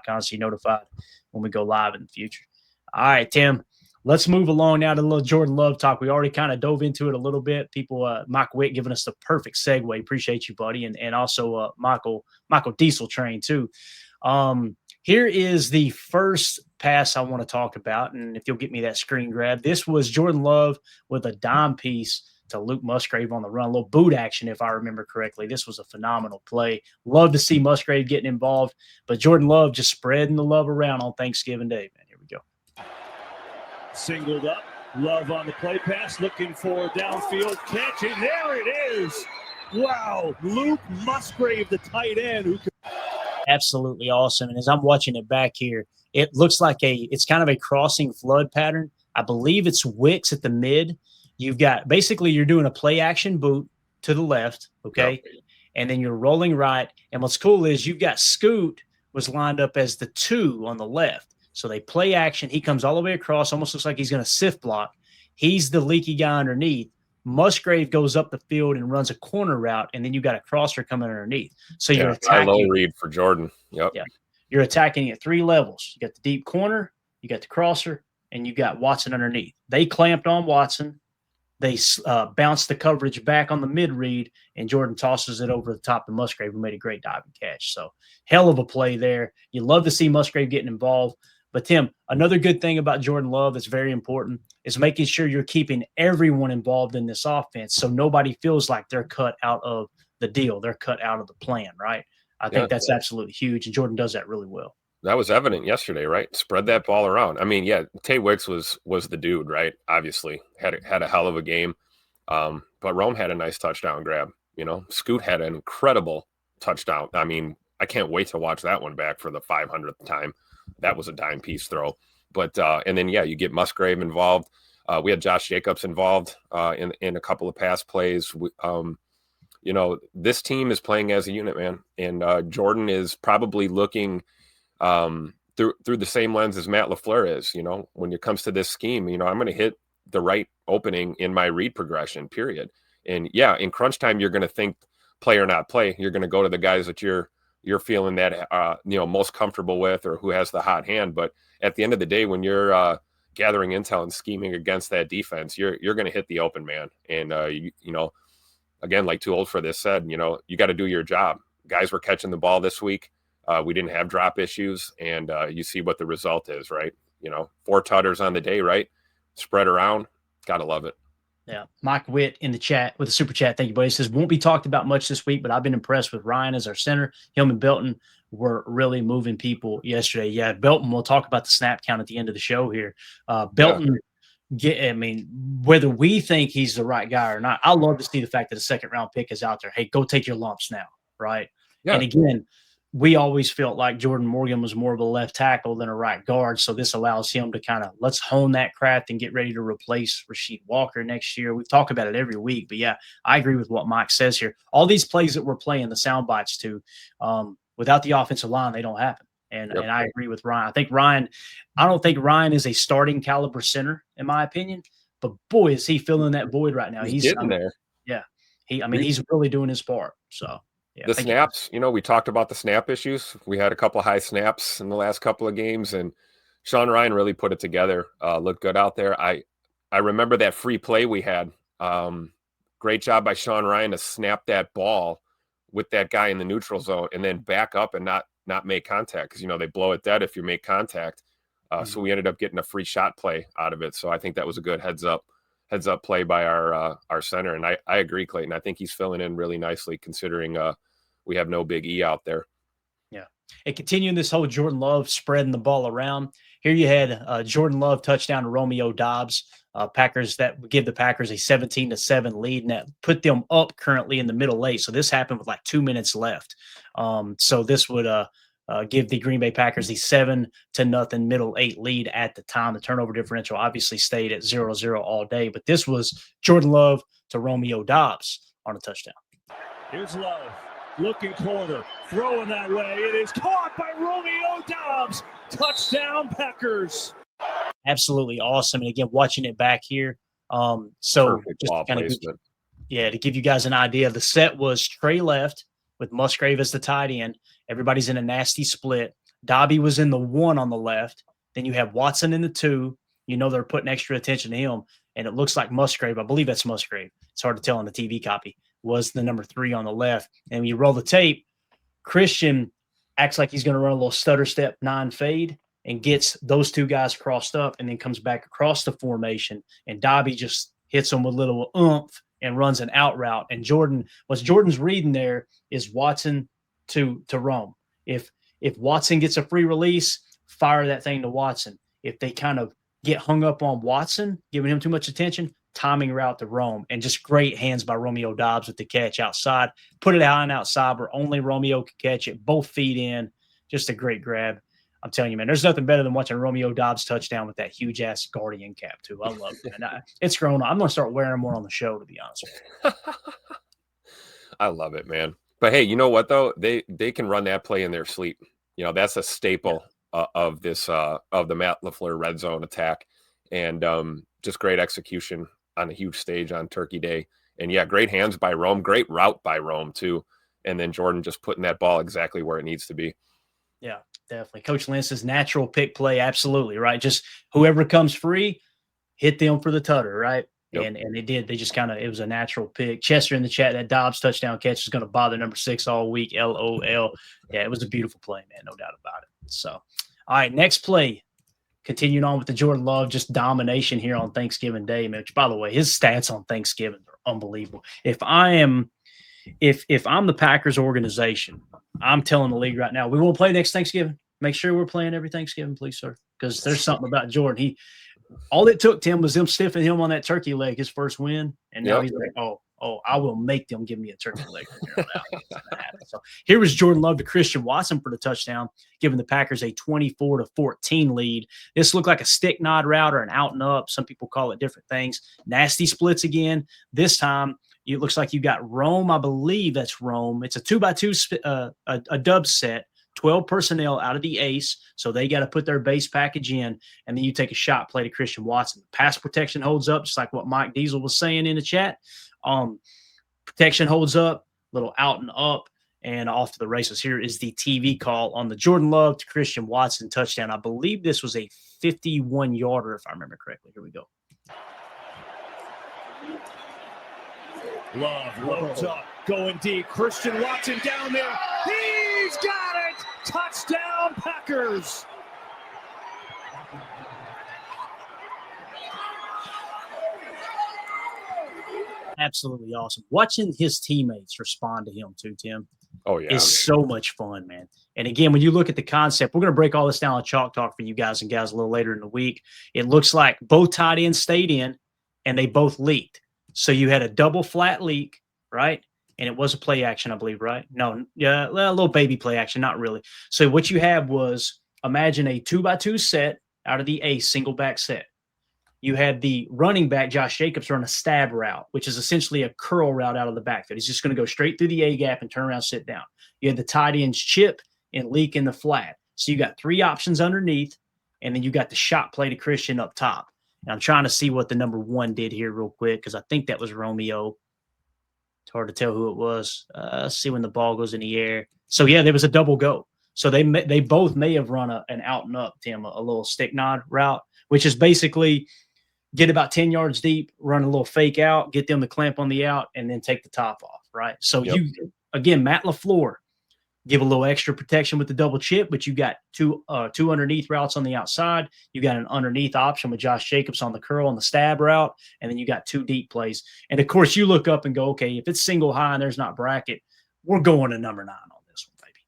honestly notified when we go live in the future. All right, Tim, let's move along now to the little Jordan Love talk. We already kind of dove into it a little bit. People, Mike Witt giving us the perfect segue. Appreciate you, buddy. And also Michael Diesel Train too. Here is the first pass I want to talk about. And if you'll get me that screen grab, this was Jordan Love with a dime piece to Luke Musgrave on the run, a little boot action, if I remember correctly. This was a phenomenal play. Love to see Musgrave getting involved, but Jordan Love just spreading the love around on Thanksgiving Day, man. Here we go. Singled up, Love on the play pass, looking for downfield catch, and there it is. Wow, Luke Musgrave, the tight end. Who could... Absolutely awesome. And as I'm watching it back here, it looks like it's kind of a crossing flood pattern. I believe it's Wicks at the mid. You've got basically you're doing a play action boot to the left, okay? Yep. And then you're rolling right. And what's cool is you've got Scoot was lined up as the 2 on the left. So they play action. He comes all the way across, almost looks like he's going to sift block. He's the leaky guy underneath. Musgrave goes up the field and runs a corner route, and then you got a crosser coming underneath. So you're attacking. Low read for Jordan. Yep. Yeah. You're attacking at 3 levels. You got the deep corner, you got the crosser, and you got Watson underneath. They clamped on Watson. They bounced the coverage back on the mid read, and Jordan tosses it over the top of Musgrave, who made a great diving catch. So hell of a play there. You love to see Musgrave getting involved. But, Tim, another good thing about Jordan Love that's very important is making sure you're keeping everyone involved in this offense so nobody feels like they're cut out of the deal. They're cut out of the plan, right? I think that's absolutely huge, and Jordan does that really well. That was evident yesterday, right? Spread that ball around. I mean, yeah, Tay Wicks was the dude, right? Obviously, had a hell of a game. But Rome had a nice touchdown grab. You know, Scoot had an incredible touchdown. I mean, I can't wait to watch that one back for the 500th time. That was a dime piece throw. But and then, yeah, you get Musgrave involved. We had Josh Jacobs involved in a couple of pass plays. You know, this team is playing as a unit, man. And Jordan is probably looking through the same lens as Matt LaFleur is. You know, when it comes to this scheme, you know, I'm going to hit the right opening in my read progression, period. And, yeah, in crunch time, you're going to think play or not play. You're going to go to the guys that you're feeling that, you know, most comfortable with or who has the hot hand. But at the end of the day, when you're gathering intel and scheming against that defense, you're going to hit the open man. And, you know, again, like Too Old for This said, you know, you got to do your job. Guys were catching the ball this week. We didn't have drop issues. And you see what the result is, right? You know, 4 tutters on the day, right? Spread around. Got to love it. Yeah. Mike Witt in the chat with a super chat. Thank you, buddy. He says, won't be talked about much this week, but I've been impressed with Ryan as our center. Him and Belton were really moving people yesterday. Yeah, Belton, we'll talk about the snap count at the end of the show here. Belton, I mean, whether we think he's the right guy or not, I love to see the fact that a second-round pick is out there. Hey, go take your lumps now, right? Yeah. And again, we always felt like Jordan Morgan was more of a left tackle than a right guard. So this allows him to kind of let's hone that craft and get ready to replace Rasheed Walker next year. We talk about it every week, but yeah, I agree with what Mike says here. All these plays that we're playing, the sound bites to, without the offensive line, they don't happen. And I agree with Ryan. I don't think Ryan is a starting caliber center in my opinion, but boy, is he filling that void right now. He's getting there. Yeah. He's really doing his part. So. Yeah, the snaps, you know, we talked about the snap issues. We had a couple of high snaps in the last couple of games, and Sean Ryan really put it together. Looked good out there. I remember that free play we had. Great job by Sean Ryan to snap that ball with that guy in the neutral zone and then back up and not make contact because, you know, they blow it dead if you make contact. So we ended up getting a free shot play out of it. So I think that was a good heads up play by our center. And I agree, Clayton. I think he's filling in really nicely considering we have no Big E out there. Yeah. And continuing this whole Jordan Love spreading the ball around, here you had Jordan Love touchdown to Romeo Doubs. Packers that would give the Packers a 17-7 lead, and that put them up currently in the middle 8. So this happened with like 2 minutes left. So this would give the Green Bay Packers the 7-0 middle 8 lead at the time. The turnover differential obviously stayed at 0-0 all day, but this was Jordan Love to Romeo Doubs on a touchdown. Here's Love, looking corner, throwing that way. It is caught by Romeo Doubs. Touchdown, Packers. Absolutely awesome. And again, watching it back here. So perfect just ball kind placement. To give you guys an idea, the set was Trey left with Musgrave as the tight end. Everybody's in a nasty split. Dobby was in the 1 on the left. Then you have Watson in the 2. You know they're putting extra attention to him. And it looks like Musgrave. I believe that's Musgrave. It's hard to tell on the TV copy. Was the number 3 on the left. And when you roll the tape, Christian acts like he's going to run a little stutter step 9 fade and gets those 2 guys crossed up and then comes back across the formation. And Dobby just hits them with a little oomph and runs an out route. And what Jordan's reading there is Watson to Rome. If Watson gets a free release, fire that thing to Watson. If they kind of get hung up on Watson, giving him too much attention, timing route to Rome. And just great hands by Romeo Dobbs with the catch outside. Put it out and outside where only Romeo could catch it. Both feet in. Just a great grab. I'm telling you, man, there's nothing better than watching Romeo Dobbs touchdown with that huge-ass Guardian cap, too. I love it. And it's grown on. I'm going to start wearing more on the show, to be honest with you. I love it, man. But, hey, you know what, though? They can run that play in their sleep. You know, that's a staple of this of the Matt LaFleur red zone attack. And just great execution on a huge stage on Turkey Day. And, yeah, great hands by Rome. Great route by Rome, too. And then Jordan just putting that ball exactly where it needs to be. Yeah, definitely. Coach Lentz's natural pick play, absolutely, right? Just whoever comes free, hit them for the tutter, right? Yep. And they did. They just it was a natural pick. Chester in the chat, that Dobbs touchdown catch is going to bother number 6 all week, LOL. Yeah, it was a beautiful play, man, no doubt about it. So, all right, next play. Continuing on with the Jordan Love, just domination here on Thanksgiving Day, man, which, by the way, his stats on Thanksgiving are unbelievable. If I'm the Packers organization, I'm telling the league right now, we won't play next Thanksgiving. Make sure we're playing every Thanksgiving, please, sir. Because there's something about Jordan. All it took, Tim, was them stiffing him on that turkey leg, his first win. And now he's like, oh, I will make them give me a turkey leg from here on out. So here was Jordan Love to Christian Watson for the touchdown, giving the Packers a 24-14 lead. This looked like a stick nod route or an out and up. Some people call it different things. Nasty splits again. This time, it looks like you got Rome. I believe that's Rome. It's a 2x2, a dub set, 12 personnel out of the ace. So they got to put their base package in, and then you take a shot play to Christian Watson. Pass protection holds up, just like what Mike Diesel was saying in the chat. Protection holds up, little out and up, and off to the races. Here is the TV call on the Jordan Love to Christian Watson touchdown. I believe this was a 51-yarder, if I remember correctly. Here we go. Love loads up, going deep. Christian Watson down there. He's got it! Touchdown, Packers! Absolutely awesome. Watching his teammates respond to him too, Tim. Oh, yeah. Is so much fun, man. And again, when you look at the concept, we're going to break all this down on Chalk Talk for you guys and gals a little later in the week. It looks like both tight ends stayed in, and they both leaked. So you had a double flat leak, right? And it was a play action, I believe, right? No, yeah, a little baby play action, not really. So what you had was, imagine a 2x2 set out of the ace single back set. You had the running back, Josh Jacobs, run a stab route, which is essentially a curl route out of the backfield. He's just going to go straight through the A gap and turn around, sit down. You had the tight ends chip and leak in the flat. So you got 3 options underneath, and then you got the shot play to Christian up top. And I'm trying to see what the number 1 did here real quick, because I think that was Romeo. It's hard to tell who it was. Let's see when the ball goes in the air. So, yeah, there was a double go. So they both may have run an out and up, Tim, a little stick nod route, which is basically get about 10 yards deep, run a little fake out, get them to clamp on the out, and then take the top off, right? So again, Matt LaFleur, give a little extra protection with the double chip, but you got two underneath routes on the outside. You got an underneath option with Josh Jacobs on the curl on the stab route, and then you got 2 deep plays. And, of course, you look up and go, okay, if it's single high and there's not bracket, we're going to number 9 on this one, baby.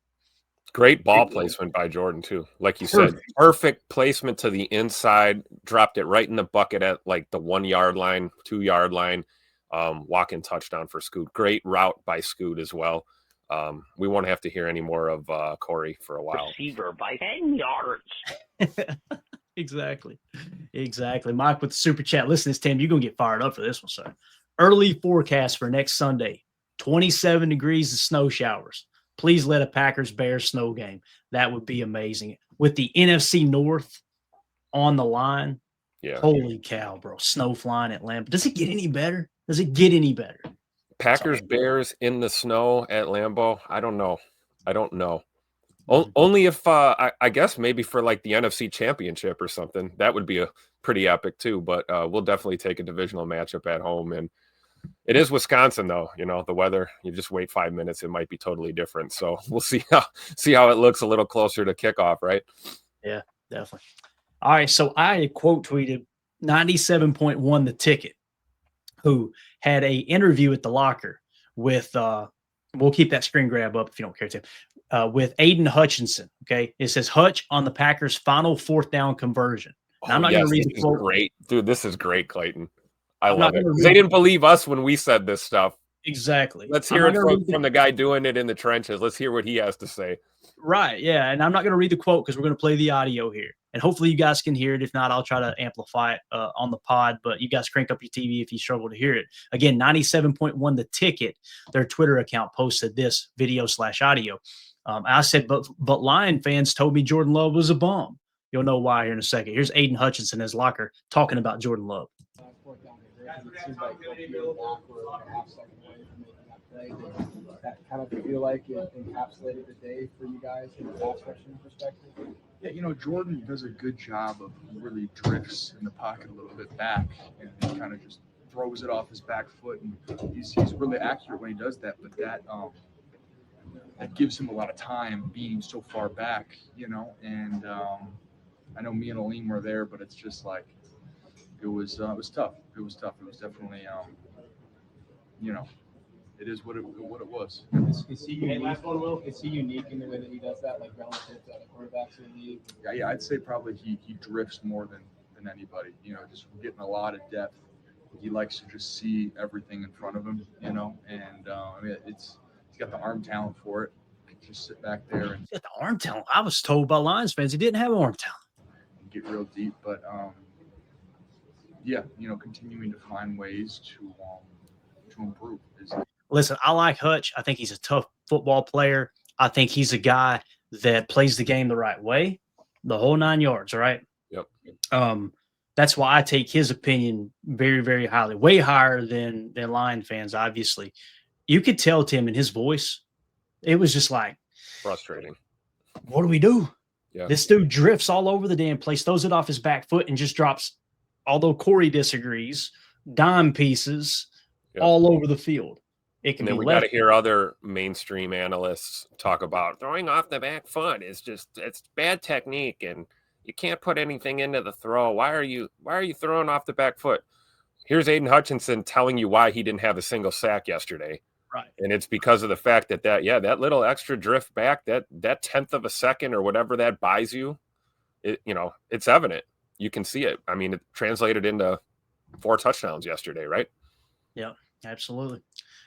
Great ball placement by Jordan, too. Like you said, perfect placement to the inside, dropped it right in the bucket at like the 1 yard line, 2 yard line, walk-in touchdown for Scoot. Great route by Scoot as well. We won't have to hear any more of Corey for a while. Receiver by 10 yards. Exactly. Mike with the super chat. Listen to this, Tim. You're going to get fired up for this one, sir. Early forecast for next Sunday, 27 degrees and snow showers. Please let a Packers-Bears snow game. That would be amazing. With the NFC North on the line, holy cow, bro. Snow flying at Lambeau. Does it get any better? Packers, Bears in the snow at Lambeau? I don't know. Only if I guess maybe for like the NFC Championship or something. That would be a pretty epic too. But we'll definitely take a divisional matchup at home. And it is Wisconsin, though. You know, the weather. You just wait 5 minutes; it might be totally different. So we'll see how it looks a little closer to kickoff, right? Yeah, definitely. All right, so I quote tweeted 97.1 the ticket, who had a interview at the locker with we'll keep that screen grab up if you don't care to, with Aiden Hutchinson. Okay, it says Hutch on the Packers' final 4th down conversion. Now, I'm not going to read the quote. Great, dude. This is great, Clayton. I I'm love it. They didn't believe us when we said this stuff. Exactly. Let's hear it from the guy doing it in the trenches. Let's hear what he has to say. Right. Yeah. And I'm not going to read the quote because we're going to play the audio here. And hopefully you guys can hear it. If not, I'll try to amplify it on the pod. But you guys crank up your TV if you struggle to hear it. Again, 97.1 the ticket, their Twitter account posted this video/audio. I said, but Lion fans told me Jordan Love was a bum. You'll know why here in a second. Here's Aiden Hutchinson in his locker talking about Jordan Love. It seemed like you're backward, like a half second away from making that play. Did that kind of feel like it encapsulated the day for you guys from a pass rushing perspective? Yeah, you know, Jordan does a good job of really drifts in the pocket a little bit back and he kind of just throws it off his back foot. And he's really accurate when he does that, but that gives him a lot of time being so far back, you know. And I know me and Aleem were there, but it's just like, it was tough. It was tough. It was definitely, you know, it is what it was. Is he unique? Is he unique in the way that he does that, like relative to other quarterbacks in the league? Yeah, I'd say probably he drifts more than anybody. You know, just getting a lot of depth. He likes to just see everything in front of him. You know, and I mean, he's got the arm talent for it. Just sit back there and get the arm talent. I was told by Lions fans he didn't have arm talent. And get real deep, but yeah, you know, continuing to find ways to improve. Listen, I like Hutch. I think he's a tough football player. I think he's a guy that plays the game the right way, the whole 9 yards, right? Yep. That's why I take his opinion very, very highly, way higher than Lion fans, obviously. You could tell, Tim, in his voice, it was just like frustrating. What do we do? Yeah. This dude drifts all over the damn place, throws it off his back foot, and just drops, although Corey disagrees, dime pieces all over the field. It can and then be we got to hear other mainstream analysts talk about throwing off the back foot is just it's bad technique and you can't put anything into the throw. Why are you throwing off the back foot? Here's Aiden Hutchinson telling you why he didn't have a single sack yesterday. Right. And it's because of the fact that little extra drift back, that tenth of a second or whatever that buys you, it's evident. You can see it. I mean, it translated into 4 touchdowns yesterday, right? Yeah, absolutely.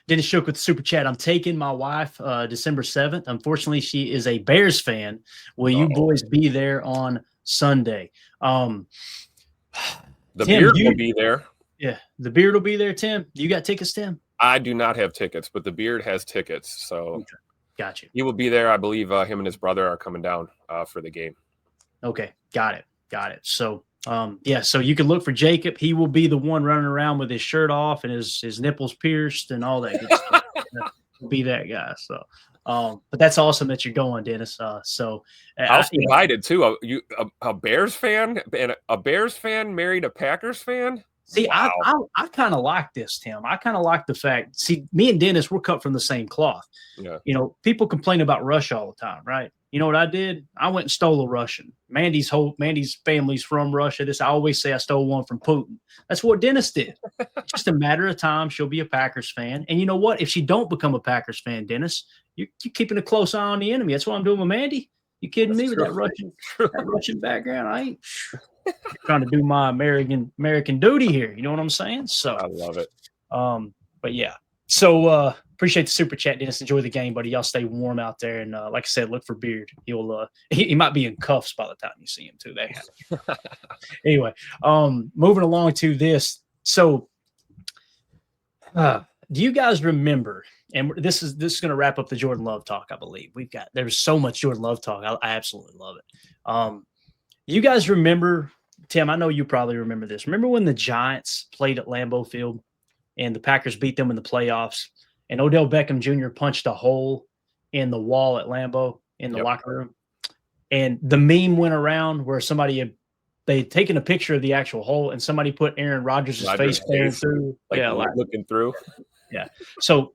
Dennis Shook with the super chat. I'm taking my wife December 7th. Unfortunately, she is a Bears fan. Will you boys be there on Sunday? The Tim, beard will be there. Yeah, the beard will be there, Tim. You got tickets, Tim? I do not have tickets, but the beard has tickets. So okay. Got you. He will be there. I believe him and his brother are coming down for the game. Okay, got it. So so you can look for Jacob. He will be the one running around with his shirt off and his nipples pierced and all that good stuff. He'll be that guy. So, but that's awesome that you're going, Dennis. I was invited too. A Bears fan and a Bears fan married a Packers fan. See, wow. I kind of like this, Tim. I kind of like the fact. See, me and Dennis, we're cut from the same cloth. Yeah. You know, people complain about Russia all the time, right? You know what I did? I went and stole a Russian. Mandy's family's from Russia. I always say I stole one from Putin. That's what Dennis did. Just a matter of time, she'll be a Packers fan. And you know what? If she don't become a Packers fan, Dennis, you're keeping a close eye on the enemy. That's what I'm doing with Mandy. You kidding me with that Russian background? I ain't trying to do my American duty here. You know what I'm saying? So I love it. But yeah. So appreciate the super chat, Dennis. Enjoy the game, buddy. Y'all stay warm out there. And like I said, look for Beard. He'll he might be in cuffs by the time you see him too. Anyway, moving along to this. So do you guys remember? And this is going to wrap up the Jordan Love talk, I believe. There's so much Jordan Love talk. I absolutely love it. You guys remember, Tim, I know you probably remember this. Remember when the Giants played at Lambeau Field and the Packers beat them in the playoffs and Odell Beckham Jr. punched a hole in the wall at Lambeau? in the locker room. And the meme went around where they had taken a picture of the actual hole and somebody put Aaron Rodgers' face staring through. Looking through. Yeah. So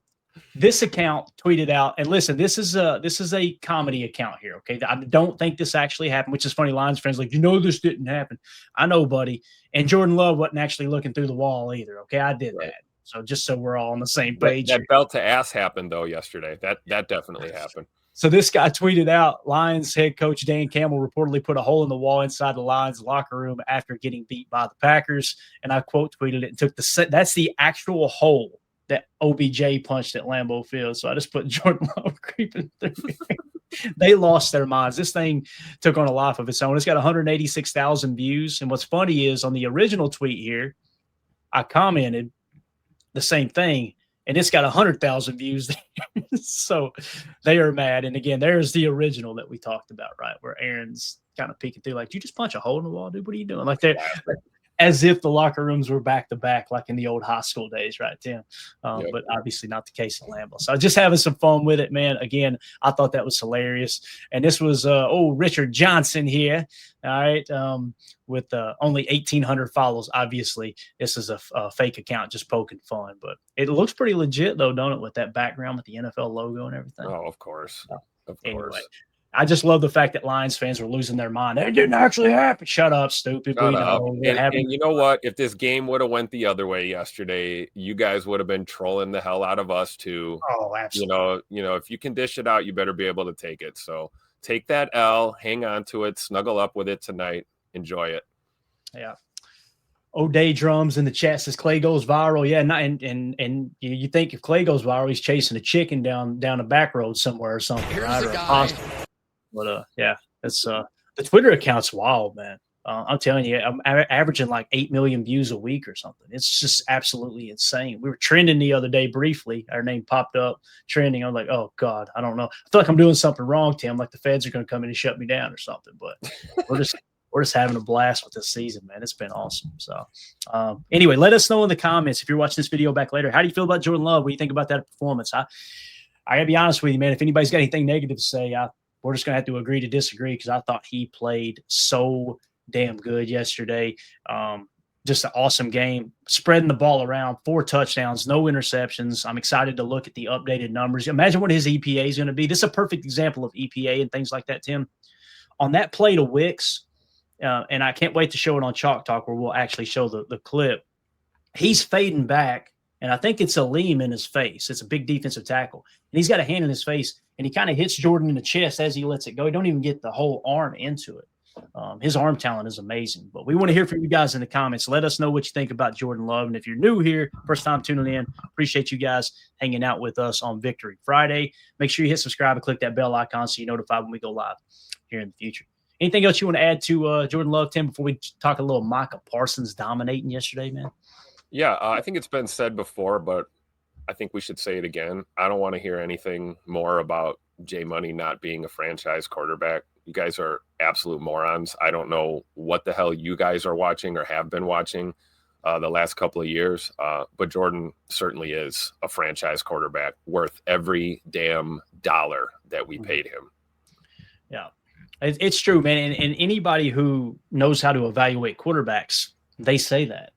this account tweeted out, and listen, this is a comedy account here. Okay. I don't think this actually happened, which is funny. Lions fans like, this didn't happen. I know, buddy. And Jordan Love wasn't actually looking through the wall either. Okay. I did that. So just so we're all on the same page. That belt to ass happened though yesterday. That definitely happened. So this guy tweeted out, Lions head coach Dan Campbell reportedly put a hole in the wall inside the Lions locker room after getting beat by the Packers. And I quote tweeted it and that's the actual hole that OBJ punched at Lambeau Field. So I just put Jordan Love creeping through. They lost their minds. This thing took on a life of its own. It's got 186,000 views. And what's funny is on the original tweet here, I commented the same thing, and it's got 100,000 views there. So they are mad. And again, there's the original that we talked about, right? Where Aaron's kind of peeking through, like, you just punch a hole in the wall, dude. What are you doing? Like they're as if the locker rooms were back to back, like in the old high school days, right, Tim? But obviously not the case in Lambeau. So just having some fun with it, man. Again, I thought that was hilarious. And this was Richard Johnson here, all right, with only 1,800 follows. Obviously, this is a fake account just poking fun, but it looks pretty legit, though, don't it, with that background with the NFL logo and everything? Oh, of course. Anyway, I just love the fact that Lions fans were losing their mind. It didn't actually happen. Shut up, stupid. Shut up. And you know what? If this game would have went the other way yesterday, you guys would have been trolling the hell out of us too. Oh, absolutely. You know, if you can dish it out, you better be able to take it. So take that L, hang on to it, snuggle up with it tonight, enjoy it. Yeah. O'Day drums in the chat says Clay goes viral. Yeah, and you think if Clay goes viral, he's chasing a chicken down a back road somewhere or something. Here's right? the guy. But yeah, it's the Twitter account's wild, man. I'm telling you, I'm averaging like 8 million views a week or something. It's just absolutely insane. We were trending the other day briefly. Our name popped up trending. I'm like, oh God, I don't know. I feel like I'm doing something wrong, Tim. Like the feds are going to come in and shut me down or something. But we're just having a blast with this season, man. It's been awesome. So anyway, let us know in the comments if you're watching this video back later. How do you feel about Jordan Love? What do you think about that performance? I gotta be honest with you, man. If anybody's got anything negative to say, we're just going to have to agree to disagree because I thought he played so damn good yesterday. Just an awesome game, spreading the ball around, 4 touchdowns, no interceptions. I'm excited to look at the updated numbers. Imagine what his EPA is going to be. This is a perfect example of EPA and things like that, Tim. On that play to Wicks, and I can't wait to show it on Chalk Talk where we'll actually show the clip. He's fading back, and I think it's a Liam in his face. It's a big defensive tackle. And he's got a hand in his face, and he kind of hits Jordan in the chest as he lets it go. He don't even get the whole arm into it. His arm talent is amazing. But we want to hear from you guys in the comments. Let us know what you think about Jordan Love. And if you're new here, first time tuning in, appreciate you guys hanging out with us on Victory Friday. Make sure you hit subscribe and click that bell icon so you're notified when we go live here in the future. Anything else you want to add to Jordan Love, Tim, before we talk a little Micah Parsons dominating yesterday, man? Yeah, I think it's been said before, but I think we should say it again. I don't want to hear anything more about Jay Money not being a franchise quarterback. You guys are absolute morons. I don't know what the hell you guys are watching or have been watching the last couple of years, but Jordan certainly is a franchise quarterback worth every damn dollar that we paid him. Yeah, it's true, man. And anybody who knows how to evaluate quarterbacks, they say that.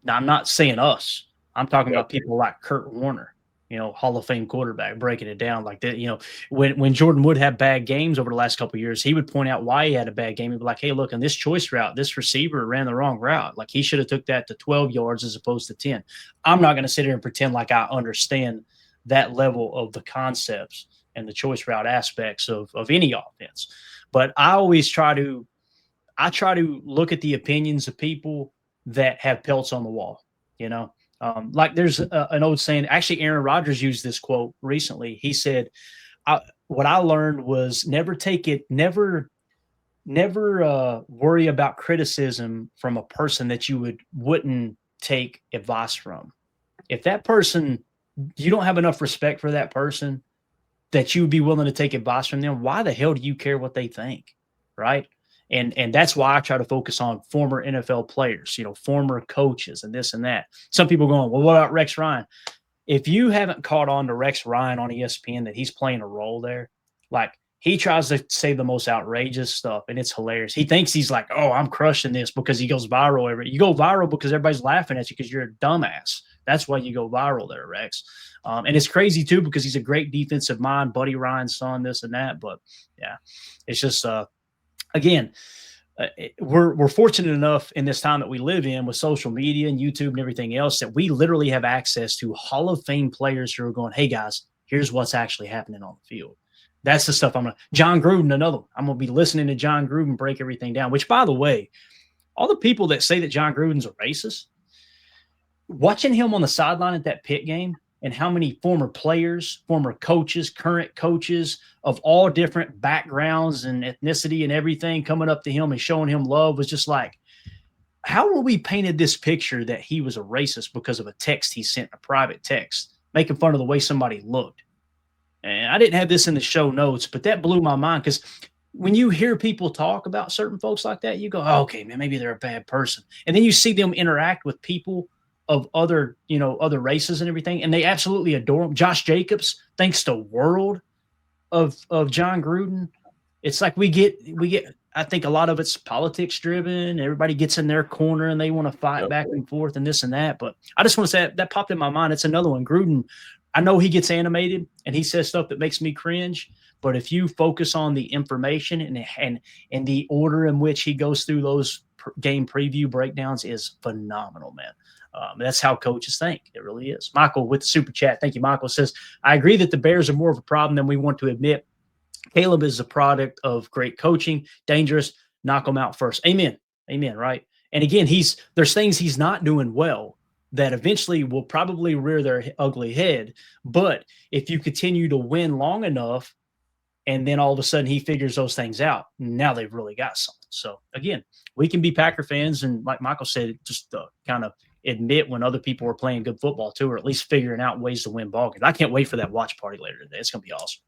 Now, I'm not saying us. I'm talking about people like Kurt Warner, Hall of Fame quarterback, breaking it down like that. When Jordan would have bad games over the last couple of years, he would point out why he had a bad game. He'd be like, hey, look, on this choice route, this receiver ran the wrong route. Like he should have took that to 12 yards as opposed to 10. I'm not going to sit here and pretend like I understand that level of the concepts and the choice route aspects of any offense. But I always try to look at the opinions of people that have pelts on the wall, like there's an old saying. Actually, Aaron Rodgers used this quote recently. He said, what I learned was never worry about criticism from a person that you wouldn't take advice from. If that person, you don't have enough respect for that person that you would be willing to take advice from them, why the hell do you care what they think? Right. And that's why I try to focus on former NFL players, former coaches and this and that. Some people going, well, what about Rex Ryan? If you haven't caught on to Rex Ryan on ESPN, that he's playing a role there, like he tries to say the most outrageous stuff, and it's hilarious. He thinks he's like, oh, I'm crushing this because he goes viral. You go viral because everybody's laughing at you because you're a dumbass. That's why you go viral there, Rex. And it's crazy, too, because he's a great defensive mind, Buddy Ryan's son, this and that. But, yeah, it's just, again, we're fortunate enough in this time that we live in with social media and YouTube and everything else that we literally have access to Hall of Fame players who are going, hey, guys, here's what's actually happening on the field. That's the stuff John Gruden, another one. I'm going to be listening to John Gruden break everything down, which, by the way, all the people that say that John Gruden's a racist, watching him on the sideline at that Pitt game and how many former players, former coaches, current coaches of all different backgrounds and ethnicity and everything coming up to him and showing him love was just like, how were we painted this picture that he was a racist because of a text he sent, a private text, making fun of the way somebody looked? And I didn't have this in the show notes, but that blew my mind because when you hear people talk about certain folks like that, you go, oh, okay, man, maybe they're a bad person. And then you see them interact with people of other races and everything, and they absolutely adore him. Josh Jacobs thinks the world of John Gruden. It's like we get. I think a lot of it's politics driven. Everybody gets in their corner and they want to fight back and forth and this and that. But I just want to say that popped in my mind. It's another one. Gruden, I know he gets animated and he says stuff that makes me cringe. But if you focus on the information and the order in which he goes through those game preview breakdowns is phenomenal, man. That's how coaches think. It really is. Michael with the super chat. Thank you, Michael. Says, I agree that the Bears are more of a problem than we want to admit. Caleb is a product of great coaching, dangerous, knock him out first. Amen. Amen. Right. And again, there's things he's not doing well that eventually will probably rear their ugly head. But if you continue to win long enough, and then all of a sudden he figures those things out, now they've really got something. So again, we can be Packer fans. And like Michael said, just kind of admit when other people are playing good football too, or at least figuring out ways to win ball games. I can't wait for that watch party later today. It's going to be awesome.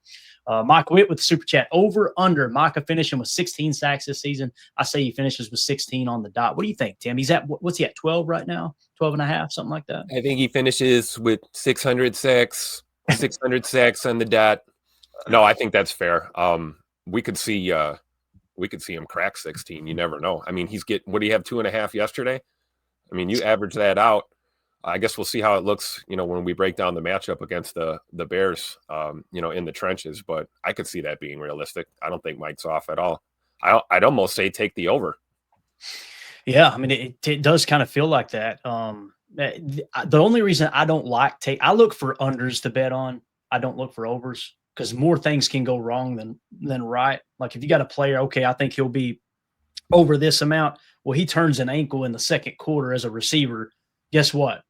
Mike Witt with the super chat. Over, under. Micah finishing with 16 sacks this season. I say he finishes with 16 on the dot. What do you think, Tim? He's at, what's he at, 12 right now? 12 and a half, something like that? I think he finishes with 600 sacks on the dot. No, I think that's fair. We could see him crack 16. You never know. I mean, what do you have, 2.5 yesterday? I mean, you average that out. I guess we'll see how it looks, when we break down the matchup against the Bears, in the trenches. But I could see that being realistic. I don't think Mike's off at all. I'd almost say take the over. Yeah, I mean, it does kind of feel like that. The only reason I don't I look for unders to bet on. I don't look for overs because more things can go wrong than right. Like if you got a player, okay, I think he'll be over this amount. Well, he turns an ankle in the second quarter as a receiver. Guess what?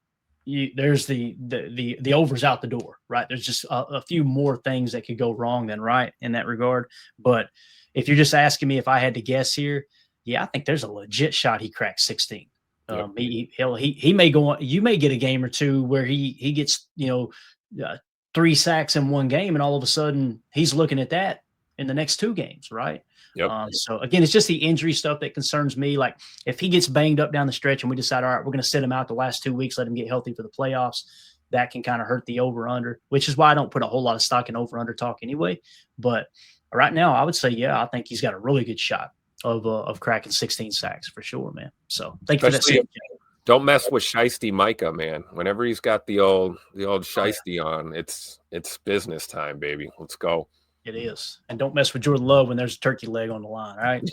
There's the overs out the door, right? There's just a few more things that could go wrong than right in that regard. But if you're just asking me if I had to guess here, yeah, I think there's a legit shot he cracks 16. Yep. He may go on. You may get a game or two where he gets 3 sacks in one game, and all of a sudden he's looking at that in the next 2 games, right? Yep. So again, it's just the injury stuff that concerns me. Like if he gets banged up down the stretch and we decide, all right, we're going to sit him out the last 2 weeks, let him get healthy for the playoffs, that can kind of hurt the over-under, which is why I don't put a whole lot of stock in over-under talk anyway. But right now, I would say, yeah, I think he's got a really good shot of cracking 16 sacks for sure, man. So thank you for that. Don't mess with Shiesty Micah, man. Whenever he's got the old Shiesty on, it's business time, baby. Let's go. It is. And don't mess with Jordan Love when there's a turkey leg on the line, all right?